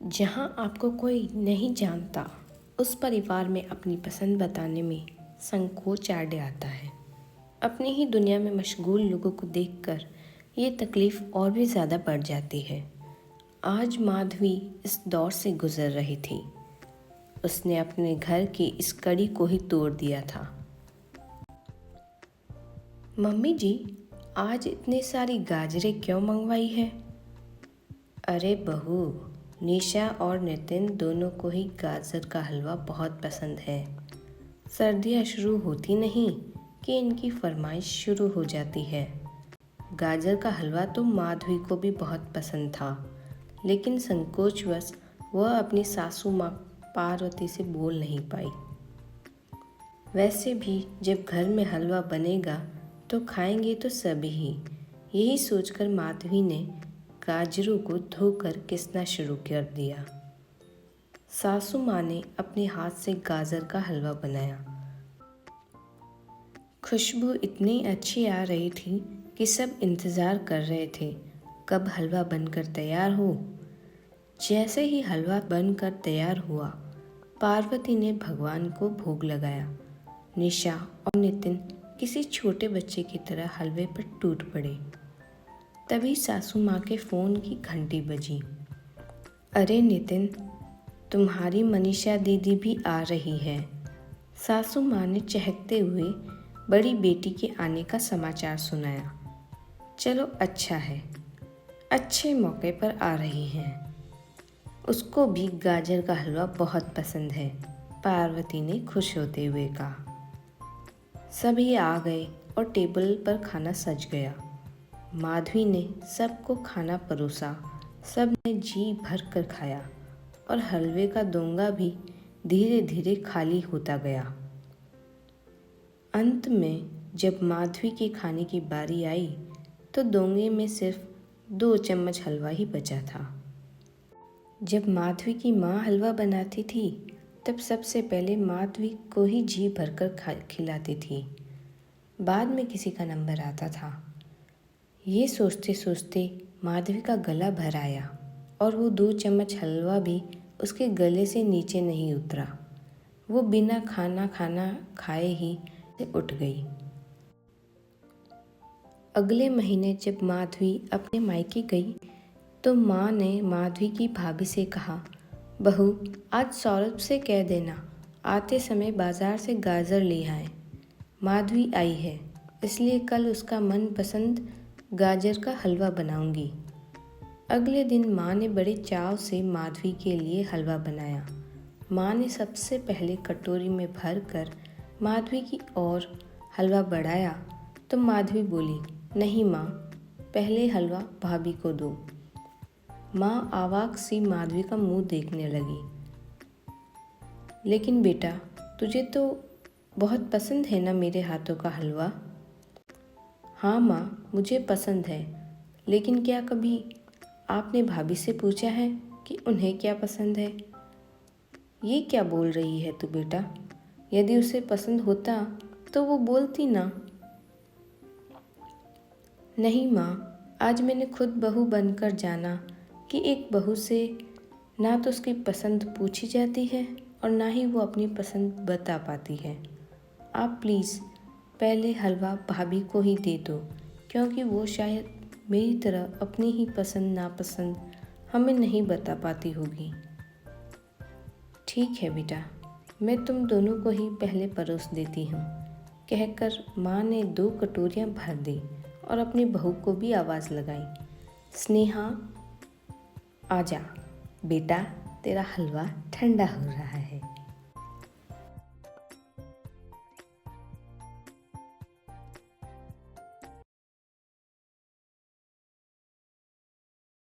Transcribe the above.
जहाँ आपको कोई नहीं जानता, उस परिवार में अपनी पसंद बताने में संकोच आड़े आता है। अपनी ही दुनिया में मशगूल लोगों को देखकर ये तकलीफ़ और भी ज़्यादा बढ़ जाती है। आज माधवी इस दौर से गुज़र रही थी। उसने अपने घर की इस कड़ी को ही तोड़ दिया था। मम्मी जी, आज इतनी सारी गाजरें क्यों मंगवाई है? अरे बहू, निशा और नितिन दोनों को ही गाजर का हलवा बहुत पसंद है। सर्दियाँ शुरू होती नहीं कि इनकी फरमाइश शुरू हो जाती है। गाजर का हलवा तो माधवी को भी बहुत पसंद था, लेकिन संकोचवश वह अपनी सासू माँ पार्वती से बोल नहीं पाई। वैसे भी जब घर में हलवा बनेगा तो खाएंगे तो सभी ही। यही सोचकर माधवी ने गाजरों को धोकर किसना शुरू कर दिया। सासू माँ ने अपने हाथ से गाजर का हलवा बनाया। खुशबू इतनी अच्छी आ रही थी कि सब इंतज़ार कर रहे थे कब हलवा बनकर तैयार हो। जैसे ही हलवा बनकर तैयार हुआ, पार्वती ने भगवान को भोग लगाया। निशा और नितिन किसी छोटे बच्चे की तरह हलवे पर टूट पड़े। तभी सासू माँ के फ़ोन की घंटी बजी। अरे नितिन, तुम्हारी मनीषा दीदी भी आ रही है। सासू माँ ने चहकते हुए बड़ी बेटी के आने का समाचार सुनाया। चलो अच्छा है, अच्छे मौके पर आ रही हैं। उसको भी गाजर का हलवा बहुत पसंद है, पार्वती ने खुश होते हुए कहा। सभी आ गए और टेबल पर खाना सज गया। माधवी ने सबको खाना परोसा। सब ने जी भर कर खाया और हलवे का दोंगा भी धीरे धीरे खाली होता गया। अंत में जब माधवी के खाने की बारी आई तो दोंगे में सिर्फ 2 चम्मच हलवा ही बचा था। जब माधवी की माँ हलवा बनाती थी तब सबसे पहले माधवी को ही जी भरकर खिलाती थी। बाद में किसी का नंबर आता था। ये सोचते सोचते माधवी का गला भर आया और वो 2 चम्मच हलवा भी उसके गले से नीचे नहीं उतरा। वो बिना खाना खाए ही उठ गई। अगले महीने जब माधवी अपने मायके गई तो माँ ने माधवी की भाभी से कहा, बहू आज सौरभ से कह देना आते समय बाज़ार से गाजर ले आए। माधवी आई है, इसलिए कल उसका मनपसंद गाजर का हलवा बनाऊंगी। अगले दिन माँ ने बड़े चाव से माधवी के लिए हलवा बनाया। माँ ने सबसे पहले कटोरी में भरकर माधवी की ओर हलवा बढ़ाया तो माधवी बोली, नहीं माँ, पहले हलवा भाभी को दो। माँ आवाक सी माधवी का मुंह देखने लगी। लेकिन बेटा, तुझे तो बहुत पसंद है ना मेरे हाथों का हलवा? हाँ माँ, मुझे पसंद है, लेकिन क्या कभी आपने भाभी से पूछा है कि उन्हें क्या पसंद है? ये क्या बोल रही है तू बेटा? यदि उसे पसंद होता तो वो बोलती ना। नहीं माँ, आज मैंने खुद बहू बनकर जाना कि एक बहू से ना तो उसकी पसंद पूछी जाती है और ना ही वो अपनी पसंद बता पाती है। आप प्लीज़ पहले हलवा भाभी को ही दे दो, क्योंकि वो शायद मेरी तरह अपनी ही पसंद नापसंद हमें नहीं बता पाती होगी। ठीक है बेटा, मैं तुम दोनों को ही पहले परोस देती हूँ, कहकर माँ ने 2 कटोरियाँ भर दी और अपनी बहू को भी आवाज़ लगाई, स्नेहा आजा बेटा, तेरा हलवा ठंडा हो रहा है।